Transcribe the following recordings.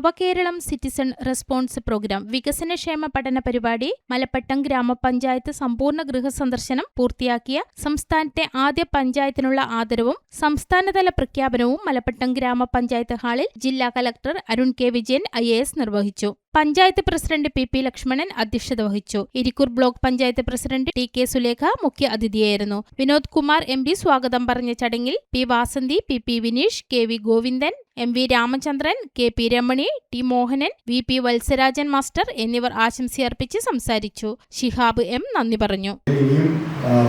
നവകേരളം citizen response programme വികസനക്ഷേമ പഠന പരിപാടി മലപ്പട്ടം ഗ്രാമപഞ്ചായത്ത് സമ്പൂർണ്ണ ഗൃഹസന്ദർശനം പൂർത്തിയാക്കിയ സംസ്ഥാനത്തെ ആദ്യ പഞ്ചായത്തിനുള്ള ആദരവും സംസ്ഥാനതല പ്രഖ്യാപനവും മലപ്പട്ടം ഗ്രാമപഞ്ചായത്ത് ഹാളിൽ ജില്ലാ collector Arun K Vijayan IAS നിർവഹിച്ചു. പഞ്ചായത്ത് പ്രസിഡന്റ് PP ലക്ഷ്മണൻ അധ്യക്ഷത വഹിച്ചു. Irikkur block panchayat president TK Sulekha മുഖ്യ അതിഥിയായിരുന്നു. വിനോദ് കുമാർ MP സ്വാഗതം പറഞ്ഞ ചടങ്ങിൽ P Vasanthi, PP Vineesh, KV Govindan, MV Ramachandran, KP Ramani, T Mohanan, VP Valsarajan master എന്നിവർ ആശംസയർപ്പിച്ച് സംസാരിച്ചു. ഷിഹാബ് M നന്ദി പറഞ്ഞു.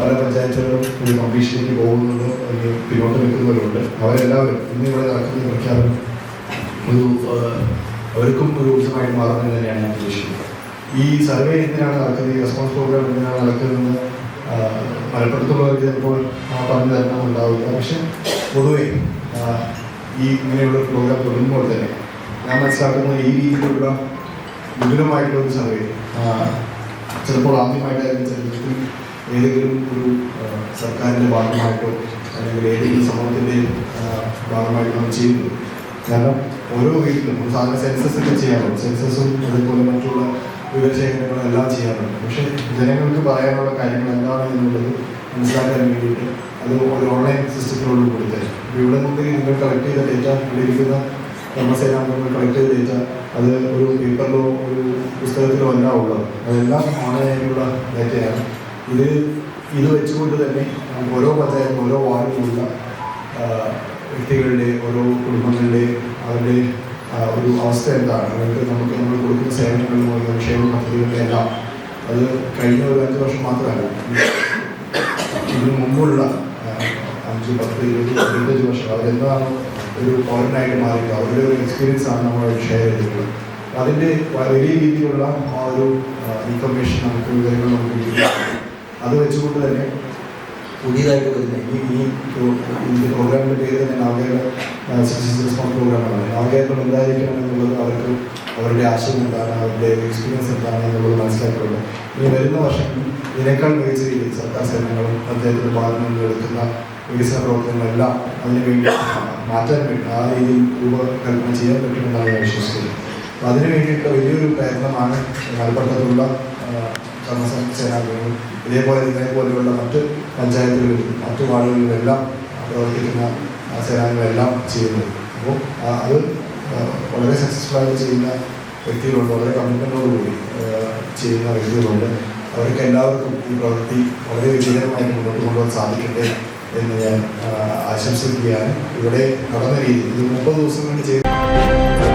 പല പഞ്ചായത്തുകളും ഒരു കമ്മീഷനിലേക്ക് പോകുന്നത് പിന്നോട്ട് നിൽക്കുന്നവരുണ്ട്. അവരെല്ലാവരും ഇന്നിവിടെ നടക്കുന്ന പ്രഖ്യാപനം അവർക്കും ഒരു ഊർജ്ജമായിട്ട് മാറുന്നത് തന്നെയാണ് ഞാൻ ഉദ്ദേശിക്കുന്നത്. ഈ സർവേ എന്തിനാണ് നടക്കുന്നത്, ഈ റെസ്പോൺസ് പ്രോഗ്രാം എന്തിനാണ് നടക്കുന്നതെന്ന് മലപ്പുറത്തുള്ളവർക്ക് ചിലപ്പോൾ പറഞ്ഞു തരണമെന്നുണ്ടാവില്ല. പക്ഷെ പൊതുവെ ഈ ഇങ്ങനെയുള്ള പ്രോഗ്രാം തുടങ്ങുമ്പോൾ തന്നെ ഞാൻ മനസ്സിലാക്കുന്നത് ഈ രീതിയിലുള്ള വിപുലമായിട്ടുള്ളൊരു സർവേ ചിലപ്പോൾ ആദ്യമായിട്ടായിരുന്നു ചരിത്രത്തിൽ ഏതെങ്കിലും ഒരു സർക്കാരിൻ്റെ ഭാഗമായിട്ടോ അല്ലെങ്കിൽ ഏതെങ്കിലും സമൂഹത്തിൻ്റെ ഭാഗമായിട്ടോ നമ്മൾ ചെയ്യുന്നത്. കാരണം ഓരോ വീട്ടിലും സാധാരണ സെൻസസ് ഒക്കെ ചെയ്യാറുണ്ട്. സെൻസസും അതുപോലെ മറ്റുള്ള വിവരശേഖരണങ്ങളും എല്ലാം ചെയ്യാറുണ്ട്. പക്ഷേ ജനങ്ങൾക്ക് പറയാനുള്ള കാര്യങ്ങൾ എന്താണ് എന്നുള്ളത് മനസ്സിലാക്കാൻ വേണ്ടിയിട്ട് അത് ഒരു ഓൺലൈൻ സിസ്റ്റത്തിനോട് കൂടി തരും. ഇവിടെ നിന്ന് നിങ്ങൾ കളക്ട് ചെയ്ത ഡേറ്റ, ഇവിടെ ഇരിക്കുന്ന കർമ്മസേനാംഗങ്ങൾ കളക്ട് ചെയ്ത ഡേറ്റ അത് ഒരു പേപ്പറിലോ ഒരു പുസ്തകത്തിലോ അല്ല ഉള്ളത്. അതെല്ലാം ഓൺലൈനിലുള്ള ഡേറ്റയാണ്. ഇത് വെച്ചുകൊണ്ട് തന്നെ ഓരോ പഞ്ചായത്തും ഓരോ വാർഡിലുള്ള വ്യക്തികളുടെ ഓരോ കുടുംബങ്ങളുടെ അവരുടെ ഒരു അവസ്ഥ എന്താണ്, അവർക്ക് നമ്മൾ കൊടുക്കുന്ന സേവനങ്ങളിലും ക്ഷേമ പദ്ധതികളുടെ എല്ലാം അത് കഴിഞ്ഞ ഒരു 5 വർഷം മാത്രമല്ല, ഇതിനു മുമ്പുള്ള 5, 10, 20, 25 വർഷം അവരെന്താണ് ഒരു പൗരനായിട്ട് മാറിയിട്ട് അവരുടെ ഒരു എക്സ്പീരിയൻസ് ആണ് നമ്മൾ ഷെയർ ചെയ്തിട്ടുള്ളത്. അതിൻ്റെ വലിയ രീതിയിലുള്ള ആ ഒരു ഇൻഫർമേഷൻ നമുക്ക് വിവരങ്ങൾ നമുക്ക് കിട്ടും. അത് വെച്ചുകൊണ്ട് തന്നെ പുതിയതായിട്ട് വരുന്ന ഈ പ്രോഗ്രാമിൻ്റെ പേര് തന്നെ നവകേരള സിറ്റിസൺ റെസ്പോൺസ് പ്രോഗ്രാമാണ്. നവകേരളം എന്തായിരിക്കണം എന്നുള്ളത് അവർക്ക് അവരുടെ ആശയം എന്താണ്, അവരുടെ എക്സ്പീരിയൻസ് എന്താണ് എന്നുള്ളത് മനസ്സിലാക്കിയിട്ടുണ്ട്. ഇനി വരുന്ന വർഷം ഇതിനേക്കാൾ മികച്ച രീതിയിൽ സർക്കാർ സേവനങ്ങളും പഞ്ചായത്തിൻ്റെ ഭാഗത്തു നിന്ന് എടുക്കുന്ന വികസന പ്രവർത്തനങ്ങളെല്ലാം അതിനുവേണ്ടി മാറ്റാൻ വേണ്ടി ആ രീതിയിൽ രൂപകൽപ്പന ചെയ്യാൻ പറ്റുമെന്നാണ് ഞാൻ വിശ്വസിക്കുന്നത്. അപ്പോൾ അതിനു വേണ്ടിയിട്ടുള്ള വലിയൊരു പ്രയത്നമാണ് മലപ്പുറത്തുള്ള കർമ്മസേനാംഗങ്ങളും ഇതേപോലെയുള്ള മറ്റ് പഞ്ചായത്തുകളിലും മറ്റു വാർഡുകളിലെല്ലാം പ്രവർത്തിക്കുന്ന സേനാംഗങ്ങളെല്ലാം ചെയ്യുന്നത്. അപ്പോൾ അത് വളരെ സക്സസ്ഫുള്ളായി ചെയ്യുന്ന വ്യക്തികളുണ്ട്, വളരെ കമ്മിറ്റ്മെൻറ്റോടുകൂടി ചെയ്യുന്ന വ്യക്തികളുണ്ട്. അവർക്ക് എല്ലാവർക്കും ഈ പ്രവൃത്തി വളരെ വിജയകരമായിട്ട് മുന്നോട്ട് കൊണ്ടുപോകാൻ സാധിക്കട്ടെ എന്ന് ഞാൻ ആശംസിക്കുകയാണ്. ഇവിടെ നടന്ന രീതി ഇത് 30 ദിവസം കൊണ്ട് ചെയ്ത്